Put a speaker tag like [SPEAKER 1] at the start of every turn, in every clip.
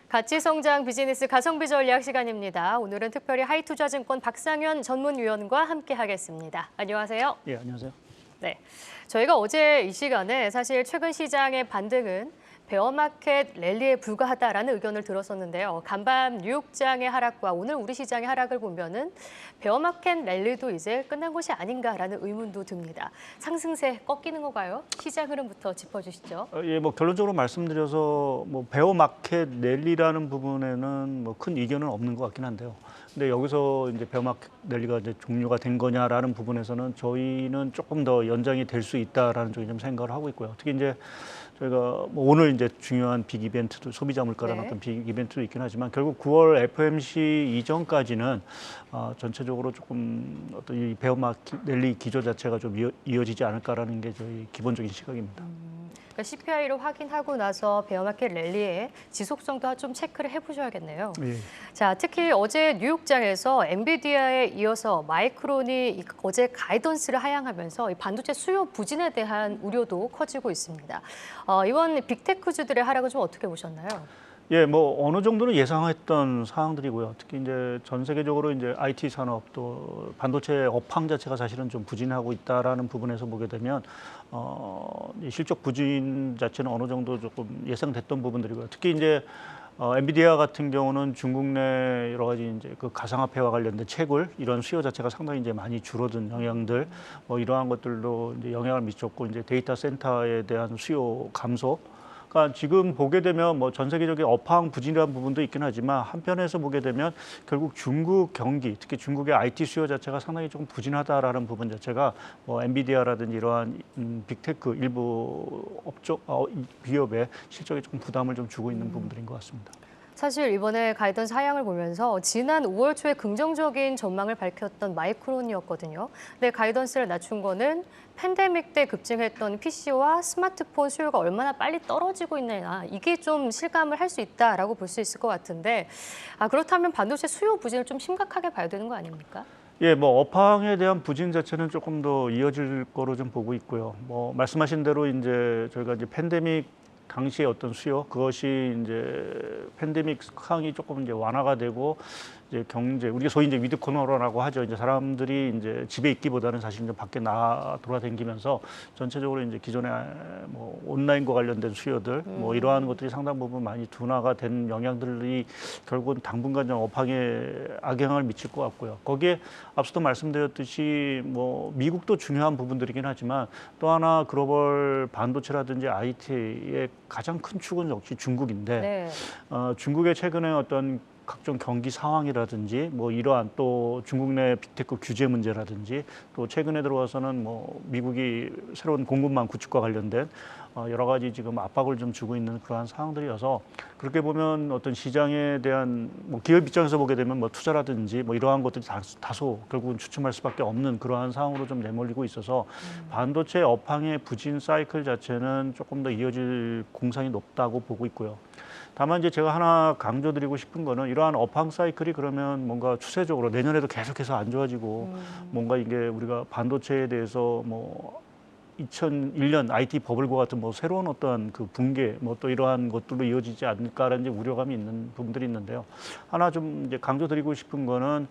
[SPEAKER 1] 가치성장 비즈니스 가성비 전략 시간입니다. 오늘은 특별히 하이투자증권 박상현 전문위원과 함께하겠습니다. 안녕하세요.
[SPEAKER 2] 예, 안녕하세요.
[SPEAKER 1] 네, 저희가 어제 이 시간에 사실 최근 시장의 반등은 베어마켓 랠리에 불과하다라는 의견을 들었었는데요. 간밤 뉴욕장의 하락과 오늘 우리 시장의 하락을 보면은 베어마켓 랠리도 이제 끝난 것이 아닌가라는 의문도 듭니다. 상승세 꺾이는 건가요? 시장 흐름부터 짚어주시죠.
[SPEAKER 2] 예, 뭐 결론적으로 말씀드려서 뭐 베어마켓 랠리라는 부분에는 뭐 큰 이견은 없는 것 같긴 한데요. 근데 여기서 이제 베어마켓 랠리가 이제 종료가 된 거냐라는 부분에서는 저희는 조금 더 연장이 될 수 있다라는 쪽에 좀 생각을 하고 있고요. 특히 이제 저희가 뭐 오늘 이제 중요한 빅 이벤트도 소비자 물가라는 어떤 빅 이벤트도 있긴 하지만 결국 9월 FOMC 이전까지는 전체적으로 조금 어떤 이 베어마켓 랠리 기조 자체가 좀 이어지지 않을까라는 게 저희 기본적인 시각입니다.
[SPEAKER 1] 그러니까 CPI를 확인하고 나서 베어마켓 랠리의 지속성도 좀 체크를 해보셔야겠네요.
[SPEAKER 2] 예.
[SPEAKER 1] 자, 특히 어제 뉴욕장에서 엔비디아에 이어서 마이크론이 어제 가이던스를 하향하면서 이 반도체 수요 부진에 대한 우려도 커지고 있습니다. 이번 빅테크주들의 하락은 좀 어떻게 보셨나요?
[SPEAKER 2] 예, 뭐 어느 정도는 예상했던 사항들이고요. 특히 이제 전 세계적으로 이제 IT 산업 또 반도체 업황 자체가 사실은 좀 부진하고 있다라는 부분에서 보게 되면 이 실적 부진 자체는 어느 정도 조금 예상됐던 부분들이고요. 특히 이제 엔비디아 같은 경우는 중국 내 여러 가지 이제 그 가상화폐와 관련된 채굴 이런 수요 자체가 상당히 이제 많이 줄어든 영향들 뭐 이러한 것들도 이제 영향을 미쳤고 이제 데이터 센터에 대한 수요 감소. 그러니까 지금 보게 되면 뭐 전 세계적인 업황 부진이라는 부분도 있긴 하지만 한편에서 보게 되면 결국 중국 경기, 특히 중국의 IT 수요 자체가 상당히 조금 부진하다라는 부분 자체가 뭐 엔비디아라든지 이러한 빅테크 일부 업종 기업의 실적에 조금 부담을 좀 주고 있는 부분들인 것 같습니다.
[SPEAKER 1] 사실 이번에 가이던스 하향을 보면서 지난 5월 초에 긍정적인 전망을 밝혔던 마이크론이었거든요. 근데 가이던스를 낮춘 거는 팬데믹 때 급증했던 PC와 스마트폰 수요가 얼마나 빨리 떨어지고 있느냐, 이게 좀 실감을 할 수 있다라고 볼 수 있을 것 같은데, 그렇다면 반도체 수요 부진을 좀 심각하게 봐야 되는 거 아닙니까?
[SPEAKER 2] 예, 뭐 업황에 대한 부진 자체는 조금 더 이어질 거로 좀 보고 있고요. 뭐 말씀하신 대로 이제 저희가 이제 팬데믹 당시의 어떤 수요 그것이 이제 팬데믹 상황이 조금 이제 완화가 되고 이제 경제 우리가 소위 이제 위드 코로나라고 하죠. 이제 사람들이 이제 집에 있기보다는 사실 이제 밖에 돌아다니면서 전체적으로 이제 기존의 뭐 온라인과 관련된 수요들 뭐 이러한 것들이 상당 부분 많이 둔화가 된 영향들이 결국은 당분간 좀 업황에 악영향을 미칠 것 같고요. 거기에 앞서도 말씀드렸듯이 뭐 미국도 중요한 부분들이긴 하지만 또 하나 글로벌 반도체라든지 IT의 가장 큰 축은 역시 중국인데
[SPEAKER 1] 네.
[SPEAKER 2] 중국의 최근에 어떤 각종 경기 상황이라든지 뭐 이러한 또 중국 내 빅테크 규제 문제라든지 또 최근에 들어와서는 뭐 미국이 새로운 공급망 구축과 관련된 여러 가지 지금 압박을 좀 주고 있는 그러한 상황들이어서 그렇게 보면 어떤 시장에 대한 뭐 기업 입장에서 보게 되면 뭐 투자라든지 뭐 이러한 것들이 다소 결국은 주춤할 수밖에 없는 그러한 상황으로 좀 내몰리고 있어서 반도체 업황의 부진 사이클 자체는 조금 더 이어질 공산이 높다고 보고 있고요. 다만 이제 제가 하나 강조드리고 싶은 거는 이러한 업황 사이클이 그러면 뭔가 추세적으로 내년에도 계속해서 안 좋아지고 뭔가 이게 우리가 반도체에 대해서 뭐 2001년 IT 버블과 같은 뭐 새로운 어떤 그 붕괴 뭐 또 이러한 것들로 이어지지 않을까라는 이제 우려감이 있는 부분들이 있는데요. 하나 좀 이제 강조드리고 싶은 거는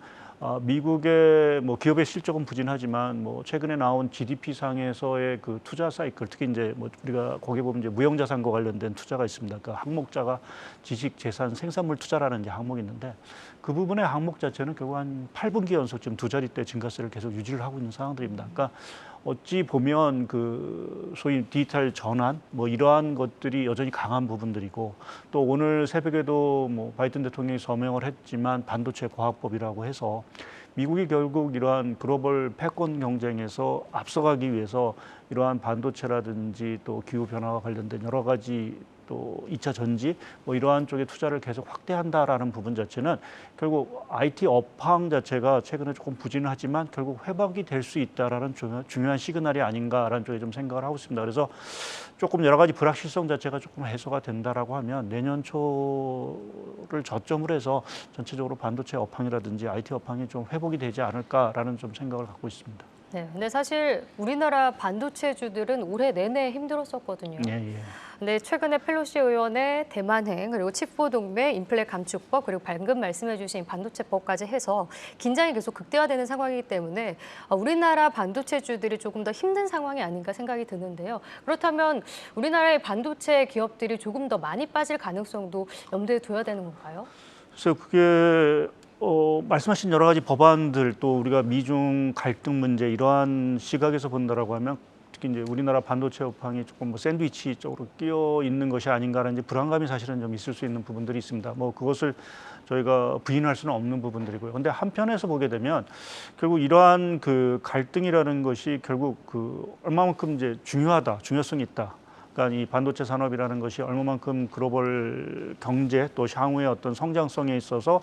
[SPEAKER 2] 미국의 뭐 기업의 실적은 부진하지만 뭐 최근에 나온 GDP 상에서의 그 투자 사이클 특히 이제 뭐 우리가 거기에 보면 이제 무형자산과 관련된 투자가 있습니다. 그 항목자가 지식 재산 생산물 투자라는 이제 항목이 있는데 그 부분의 항목 자체는 결국 한 8분기 연속 지금 두 자릿대 증가세를 계속 유지를 하고 있는 상황들입니다. 그러니까 어찌 보면 그 소위 디지털 전환 뭐 이러한 것들이 여전히 강한 부분들이고 또 오늘 새벽에도 뭐 바이든 대통령이 서명을 했지만 반도체 과학법이라고 해서 미국이 결국 이러한 글로벌 패권 경쟁에서 앞서가기 위해서 이러한 반도체라든지 또 기후 변화와 관련된 여러 가지 또 2차 전지 뭐 이러한 쪽에 투자를 계속 확대한다라는 부분 자체는 결국 IT 업황 자체가 최근에 조금 부진을 하지만 결국 회복이 될 수 있다라는 중요한 시그널이 아닌가라는 쪽에 좀 생각을 하고 있습니다. 그래서 조금 여러 가지 불확실성 자체가 조금 해소가 된다라고 하면 내년 초를 저점으로 해서 전체적으로 반도체 업황이라든지 IT 업황이 좀 회복이 되지 않을까라는 좀 생각을 갖고 있습니다.
[SPEAKER 1] 네, 근데 사실 우리나라 반도체주들은 올해 내내 힘들었었거든요.
[SPEAKER 2] 예, 예.
[SPEAKER 1] 근데 최근에 펠로시 의원의 대만행 그리고 칩보 동맹, 인플레 감축법 그리고 방금 말씀해주신 반도체법까지 해서 긴장이 계속 극대화되는 상황이기 때문에 우리나라 반도체주들이 조금 더 힘든 상황이 아닌가 생각이 드는데요. 그렇다면 우리나라의 반도체 기업들이 조금 더 많이 빠질 가능성도 염두에 둬야 되는 건가요?
[SPEAKER 2] 그래서 그게 말씀하신 여러 가지 법안들 또 우리가 미중 갈등 문제 이러한 시각에서 본다라고 하면 특히 이제 우리나라 반도체 업황이 조금 뭐 샌드위치 쪽으로 끼어 있는 것이 아닌가라는 이제 불안감이 사실은 좀 있을 수 있는 부분들이 있습니다. 뭐 그것을 저희가 부인할 수는 없는 부분들이고요. 근데 한편에서 보게 되면 결국 이러한 그 갈등이라는 것이 결국 그 얼마만큼 이제 중요성이 있다. 그러니까 이 반도체 산업이라는 것이 얼마만큼 글로벌 경제 또 향후의 어떤 성장성에 있어서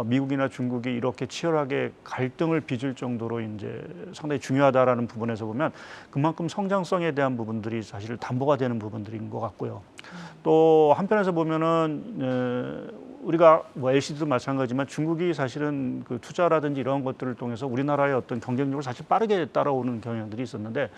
[SPEAKER 2] 미국이나 중국이 이렇게 치열하게 갈등을 빚을 정도로 이제 상당히 중요하다라는 부분에서 보면 그만큼 성장성에 대한 부분들이 사실 담보가 되는 부분들인 것 같고요. 또 한편에서 보면은 우리가 뭐 LCD도 마찬가지지만 중국이 사실은 그 투자라든지 이런 것들을 통해서 우리나라의 어떤 경쟁력을 사실 빠르게 따라오는 경향들이 있었는데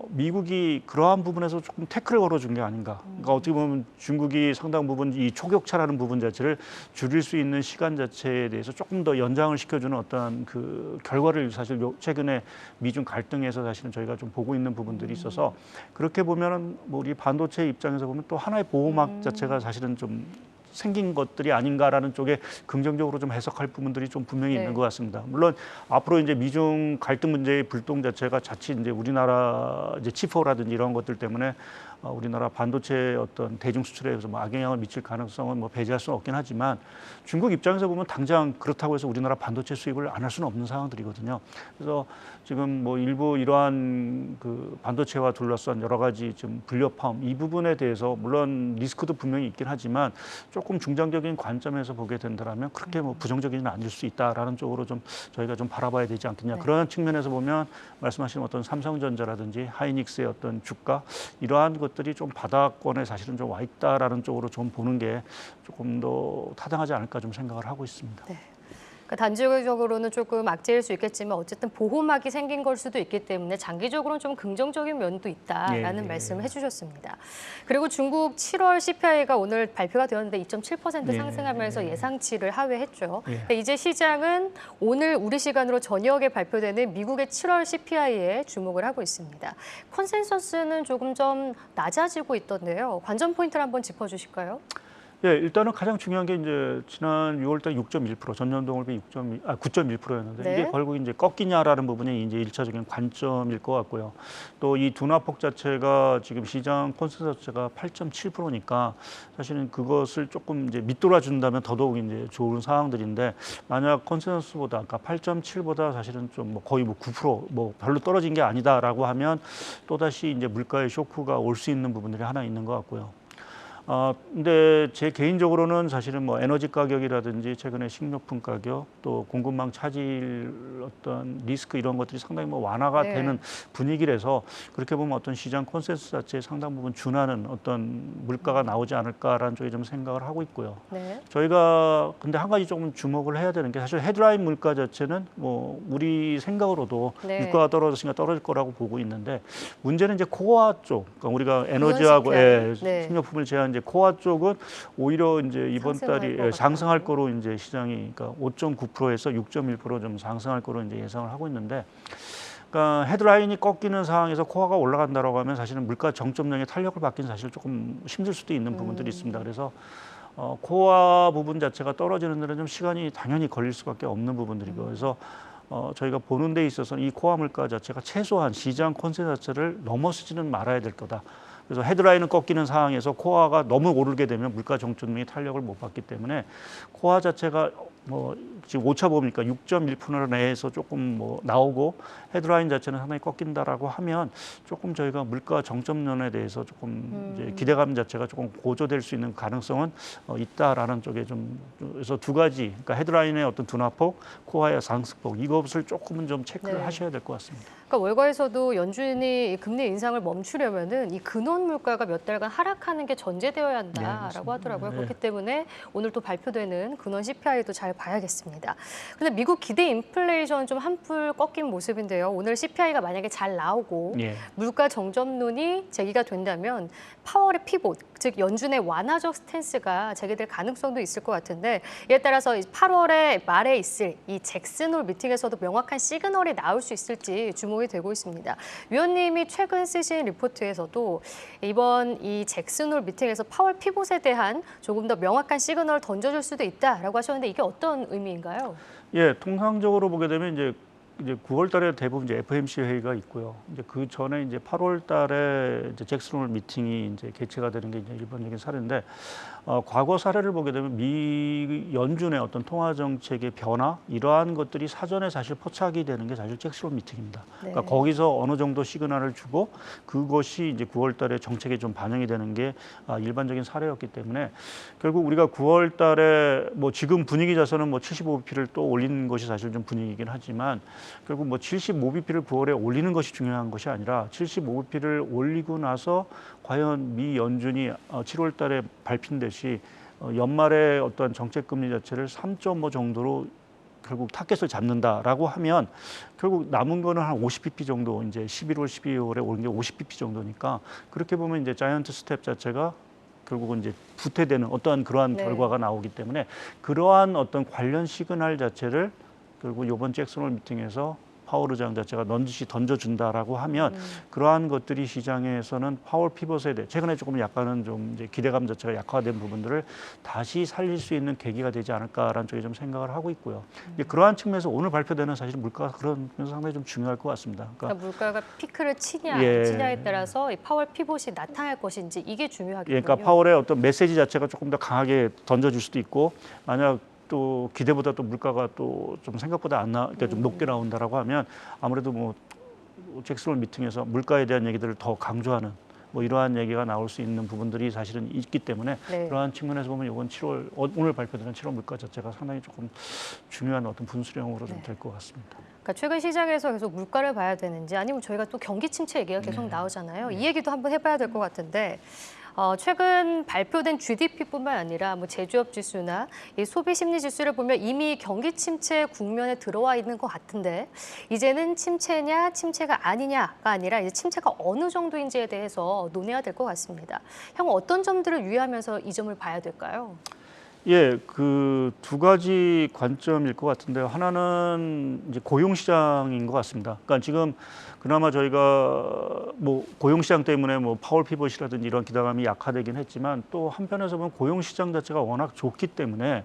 [SPEAKER 2] 미국이 그러한 부분에서 조금 태클을 걸어준 게 아닌가. 그러니까 어떻게 보면 중국이 상당 부분 이 초격차라는 부분 자체를 줄일 수 있는 시간 자체에 대해서 조금 더 연장을 시켜주는 어떤 그 결과를 사실 최근에 미중 갈등에서 사실은 저희가 좀 보고 있는 부분들이 있어서 그렇게 보면은 뭐 우리 반도체 입장에서 보면 또 하나의 보호막 자체가 사실은 좀 생긴 것들이 아닌가라는 쪽에 긍정적으로 좀 해석할 부분들이 좀 분명히 있는 것 같습니다. 물론 앞으로 이제 미중 갈등 문제의 불똥 자체가 자칫 이제 우리나라 이제 치포라든지 이런 것들 때문에 우리나라 반도체 어떤 대중 수출에 뭐 악영향을 미칠 가능성은 뭐 배제할 수는 없긴 하지만 중국 입장에서 보면 당장 그렇다고 해서 우리나라 반도체 수입을 안 할 수는 없는 상황들이거든요. 그래서 지금 뭐 일부 이러한 그 반도체와 둘러싼 여러 가지 좀 불협화음 이 부분에 대해서 물론 리스크도 분명히 있긴 하지만 조금 중장기적인 관점에서 보게 된다면 그렇게 뭐 부정적이는 아닐 수 있다라는 쪽으로 좀 저희가 좀 바라봐야 되지 않겠냐. 그런 측면에서 보면 말씀하신 어떤 삼성전자라든지 하이닉스의 어떤 주가 이러한 것들이 좀 바닥권에 사실은 좀 와 있다라는 쪽으로 좀 보는 게 조금 더 타당하지 않을까 좀 생각을 하고 있습니다.
[SPEAKER 1] 네. 그러니까 단기적으로는 조금 악재일 수 있겠지만 어쨌든 보호막이 생긴 걸 수도 있기 때문에 장기적으로는 좀 긍정적인 면도 있다라는 말씀을 해주셨습니다. 그리고 중국 7월 CPI가 오늘 발표가 되었는데 2.7% 상승하면서 예상치를 하회했죠. 이제 시장은 오늘 우리 시간으로 저녁에 발표되는 미국의 7월 CPI에 주목을 하고 있습니다. 컨센서스는 조금 좀 낮아지고 있던데요. 관전 포인트를 한번 짚어주실까요?
[SPEAKER 2] 예, 일단은 가장 중요한 게 이제 지난 6월달 6.1% 전년동을 비 9.1%였는데 이게 결국 이제 꺾이냐라는 부분이 이제 1차적인 관점일 것 같고요. 또 이 둔화폭 자체가 지금 시장 콘센서스가 8.7%니까 사실은 그것을 조금 이제 밑돌아 준다면 더더욱 이제 좋은 상황들인데 만약 컨센서스보다 그러니까 8.7보다 사실은 좀 뭐 거의 뭐 9%뭐 별로 떨어진 게 아니다라고 하면 또 다시 이제 물가의 쇼크가 올 수 있는 부분들이 하나 있는 것 같고요. 근데 제 개인적으로는 사실은 뭐 에너지 가격이라든지 최근에 식료품 가격 또 공급망 차질 어떤 리스크 이런 것들이 상당히 뭐 완화가 되는 분위기라서 그렇게 보면 어떤 시장 콘센서스 자체에 상당 부분 준하는 어떤 물가가 나오지 않을까라는 쪽에 좀 생각을 하고 있고요. 저희가 근데 한 가지 조금 주목을 해야 되는 게 사실 헤드라인 물가 자체는 뭐 우리 생각으로도 물가가 떨어졌으니까 떨어질 거라고 보고 있는데 문제는 이제 코어 쪽, 그러니까 우리가 에너지하고 식료품을 제한 이제 코어 쪽은 오히려 이제 이번 달이 상승할 거로 이제 시장이 그러니까 5.9%에서 6.1% 좀 상승할 거로 이제 예상을 하고 있는데, 그러니까 헤드라인이 꺾이는 상황에서 코어가 올라간다라고 하면 사실은 물가 정점량의 탄력을 받기는 사실 조금 힘들 수도 있는 부분들이 있습니다. 그래서 코어 부분 자체가 떨어지는 데는 좀 시간이 당연히 걸릴 수밖에 없는 부분들이고 그래서 저희가 보는 데 있어서 이 코어 물가 자체가 최소한 시장 컨센서스 자체를 넘어서지는 말아야 될 거다. 그래서 헤드라인은 꺾이는 상황에서 코어가 너무 오르게 되면 물가 정점이 탄력을 못 받기 때문에 코어 자체가 뭐 지금 오차 보니까 6.1% 내에서 조금 뭐 나오고 헤드라인 자체는 상당히 꺾인다라고 하면 조금 저희가 물가 정점면에 대해서 조금 이제 기대감 자체가 조금 고조될 수 있는 가능성은 있다라는 쪽에 좀 그래서 두 가지 그러니까 헤드라인의 어떤 둔화폭, 코어의 상승폭 이것을 조금은 좀 체크를 하셔야 될 것 같습니다.
[SPEAKER 1] 그러니까 월가에서도 연준이 금리 인상을 멈추려면은 이 근원 물가가 몇 달간 하락하는 게 전제되어야 한다라고 하더라고요.
[SPEAKER 2] 네.
[SPEAKER 1] 그렇기 때문에 오늘 또 발표되는 근원 CPI도 잘 봐야겠습니다. 근데 미국 기대 인플레이션 좀 한풀 꺾인 모습인데요. 오늘 CPI가 만약에 잘 나오고
[SPEAKER 2] 예.
[SPEAKER 1] 물가 정점론이 제기가 된다면 파월의 피봇, 즉 연준의 완화적 스탠스가 제기될 가능성도 있을 것 같은데 이에 따라서 8월에 말에 있을 이 잭슨홀 미팅에서도 명확한 시그널이 나올 수 있을지 주목이 되고 있습니다. 위원님이 최근 쓰신 리포트에서도 이번 이 잭슨홀 미팅에서 파월 피봇에 대한 조금 더 명확한 시그널을 던져줄 수도 있다라고 하셨는데 이게 어떤 의미인가요?
[SPEAKER 2] 예, 통상적으로 보게 되면 이제 9월 달에 대부분 이제 FOMC 회의가 있고요. 이제 그 전에 이제 8월 달에 이제 잭슨홀 미팅이 이제 개최가 되는 게 이제 일반적인 사례인데, 과거 사례를 보게 되면 미 연준의 어떤 통화 정책의 변화 이러한 것들이 사전에 사실 포착이 되는 게 사실 잭슨홀 미팅입니다.
[SPEAKER 1] 네.
[SPEAKER 2] 그러니까 거기서 어느 정도 시그널을 주고 그것이 이제 9월 달에 정책에 좀 반영이 되는 게 일반적인 사례였기 때문에 결국 우리가 9월 달에 뭐 지금 분위기 자서는 뭐 75bp를 또 올린 것이 사실 좀 분위기이긴 하지만 결국 뭐 75bp를 9월에 올리는 것이 중요한 것이 아니라 75bp를 올리고 나서 과연 미 연준이 7월 달에 발표한 듯이 연말에 어떤 정책 금리 자체를 3.5 정도로 결국 타겟을 잡는다라고 하면 결국 남은 거는 한 50bp 정도 이제 11월, 12월에 오른 게 50bp 정도니까 그렇게 보면 이제 자이언트 스텝 자체가 결국은 이제 부패되는 어떠한 그러한
[SPEAKER 1] 네.
[SPEAKER 2] 결과가 나오기 때문에 그러한 어떤 관련 시그널 자체를 결국 이번 잭슨홀 미팅에서 파월 의장 자체가 넌지시 던져준다라고 하면 그러한 것들이 시장에서는 파월 피벗에 대해 최근에 조금 약간은 좀 이제 기대감 자체가 약화된 부분들을 다시 살릴 수 있는 계기가 되지 않을까라는 쪽에 좀 생각을 하고 있고요. 이제 그러한 측면에서 오늘 발표되는 사실 물가가 그런 면에서 상당히 좀 중요할 것 같습니다.
[SPEAKER 1] 그러니까 물가가 피크를 치냐
[SPEAKER 2] 예.
[SPEAKER 1] 안 치냐에 따라서 이 파월 피봇이 나타날 것인지 이게 중요하겠군요.
[SPEAKER 2] 예, 그러니까 파월의 어떤 메시지 자체가 조금 더 강하게 던져줄 수도 있고 만약 또 기대보다 또 물가가 또 좀 생각보다 그러니까 좀 높게 나온다라고 하면 아무래도 뭐 잭슨홀 미팅에서 물가에 대한 얘기들을 더 강조하는 뭐 이러한 얘기가 나올 수 있는 부분들이 사실은 있기 때문에
[SPEAKER 1] 네.
[SPEAKER 2] 그러한 측면에서 보면 이번 7월 오늘 발표되는 7월 물가 자체가 상당히 조금 중요한 어떤 분수령으로 좀 될 것 같습니다.
[SPEAKER 1] 그러니까 최근 시장에서 계속 물가를 봐야 되는지 아니면 저희가 또 경기 침체 얘기가 계속 나오잖아요. 이 얘기도 한번 해봐야 될 것 같은데 최근 발표된 GDP뿐만 아니라 뭐 제조업 지수나 이 소비 심리 지수를 보면 이미 경기 침체 국면에 들어와 있는 것 같은데 이제는 침체냐 침체가 아니냐가 아니라 이제 침체가 어느 정도인지에 대해서 논해야 될 것 같습니다. 향후 어떤 점들을 유의하면서 이 점을 봐야 될까요?
[SPEAKER 2] 예, 그 두 가지 관점일 것 같은데요. 하나는 이제 고용 시장인 것 같습니다. 그러니까 지금 그나마 저희가 뭐 고용 시장 때문에 뭐 파월 피벗이라든지 이런 기대감이 약화되긴 했지만 또 한편에서 보면 고용 시장 자체가 워낙 좋기 때문에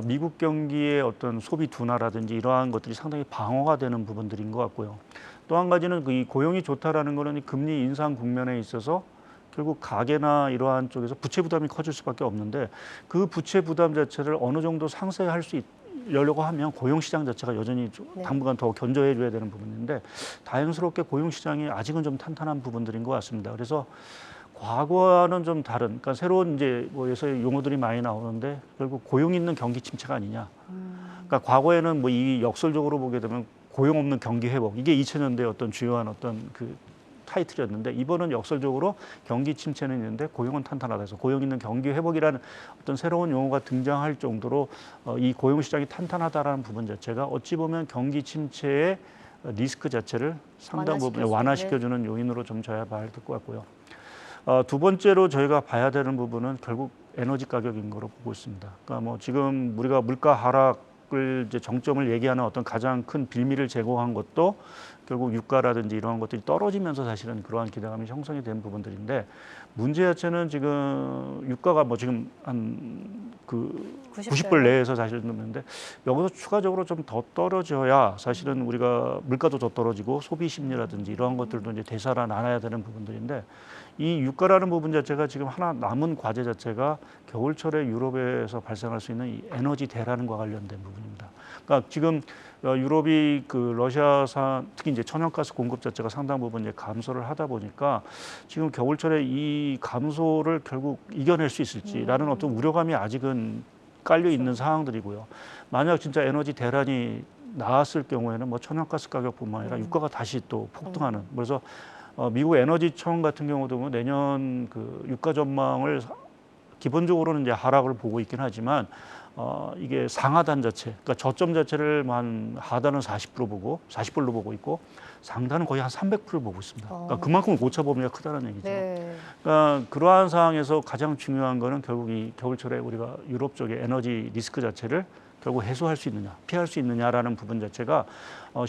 [SPEAKER 2] 미국 경기의 어떤 소비 둔화라든지 이러한 것들이 상당히 방어가 되는 부분들인 것 같고요. 또 한 가지는 이 고용이 좋다라는 거는 이 금리 인상 국면에 있어서 결국 가계나 이러한 쪽에서 부채 부담이 커질 수밖에 없는데 그 부채 부담 자체를 어느 정도 상쇄할 수 있려고 하면 고용 시장 자체가 여전히 당분간 더 견조해 줘야 되는 부분인데 다행스럽게 고용 시장이 아직은 좀 탄탄한 부분들인 것 같습니다. 그래서 과거와는 좀 다른, 그러니까 새로운 이제 뭐 요새 용어들이 많이 나오는데 결국 고용 있는 경기 침체가 아니냐. 그러니까 과거에는 뭐 이 역설적으로 보게 되면 고용 없는 경기 회복 이게 2000년대 어떤 주요한 어떤 그 타이틀이었는데 이번은 역설적으로 경기 침체는 있는데 고용은 탄탄하다 해서 고용 있는 경기 회복이라는 어떤 새로운 용어가 등장할 정도로 이 고용 시장이 탄탄하다라는 부분 자체가 어찌 보면 경기 침체의 리스크 자체를 상당 부분에 완화시켜주는 요인으로 좀 저야 봐야 될 것 같고요. 두 번째로 저희가 봐야 되는 부분은 결국 에너지 가격인 거로 보고 있습니다. 그러니까 뭐 지금 우리가 물가 하락을 이제 정점을 얘기하는 어떤 가장 큰 빌미를 제공한 것도 결국 유가라든지 이러한 것들이 떨어지면서 사실은 그러한 기대감이 형성이 된 부분들인데 문제 자체는 지금 유가가 뭐 지금 한 그 90불 내에서 사실은 있는데 여기서 추가적으로 좀 더 떨어져야 사실은 우리가 물가도 더 떨어지고 소비 심리라든지 이러한 것들도 이제 되살아나야 되는 부분들인데 이 유가라는 부분 자체가 지금 하나 남은 과제 자체가 겨울철에 유럽에서 발생할 수 있는 이 에너지 대란과 관련된 부분입니다. 그러니까 지금 유럽이 그 러시아산 특히 이제 천연가스 공급 자체가 상당 부분 이제 감소를 하다 보니까 지금 겨울철에 이 감소를 결국 이겨낼 수 있을지라는 어떤 우려감이 아직은 깔려 있는 상황들이고요. 만약 진짜 에너지 대란이 나왔을 경우에는 뭐 천연가스 가격뿐만 아니라 유가가 다시 또 폭등하는. 그래서 미국 에너지청 같은 경우도 뭐 내년 그 유가 전망을 기본적으로는 이제 하락을 보고 있긴 하지만 이게 상하단 자체, 그러니까 저점 자체를 뭐 한 하단은 40% 보고 40%로 보고 있고 상단은 거의 한 300%를 보고 있습니다. 그러니까 그만큼 오차 범위가 크다는 얘기죠.
[SPEAKER 1] 네.
[SPEAKER 2] 그러니까 그러한 상황에서 가장 중요한 거는 결국 이 겨울철에 우리가 유럽 쪽의 에너지 리스크 자체를 결국 해소할 수 있느냐, 피할 수 있느냐라는 부분 자체가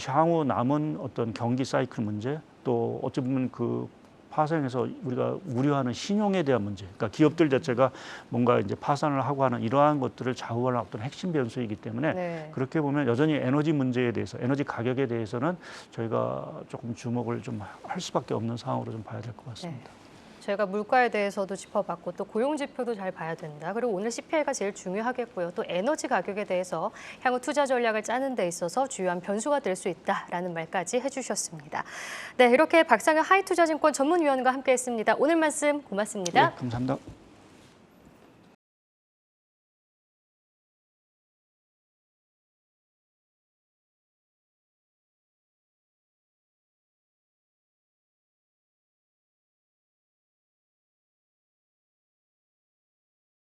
[SPEAKER 2] 향후 남은 어떤 경기 사이클 문제, 또 어찌 보면 그 파생해서 우리가 우려하는 신용에 대한 문제, 그러니까 기업들 자체가 뭔가 이제 파산을 하고 하는 이러한 것들을 좌우하는 어떤 핵심 변수이기 때문에
[SPEAKER 1] 네.
[SPEAKER 2] 그렇게 보면 여전히 에너지 문제에 대해서, 에너지 가격에 대해서는 저희가 조금 주목을 좀 할 수밖에 없는 상황으로 좀 봐야 될 것 같습니다.
[SPEAKER 1] 네. 저희가 물가에 대해서도 짚어봤고 또 고용 지표도 잘 봐야 된다. 그리고 오늘 CPI가 제일 중요하겠고요. 또 에너지 가격에 대해서 향후 투자 전략을 짜는 데 있어서 주요한 변수가 될 수 있다라는 말까지 해주셨습니다. 네, 이렇게 박상현 하이투자증권 전문위원과 함께했습니다. 오늘 말씀 고맙습니다.
[SPEAKER 2] 네, 감사합니다.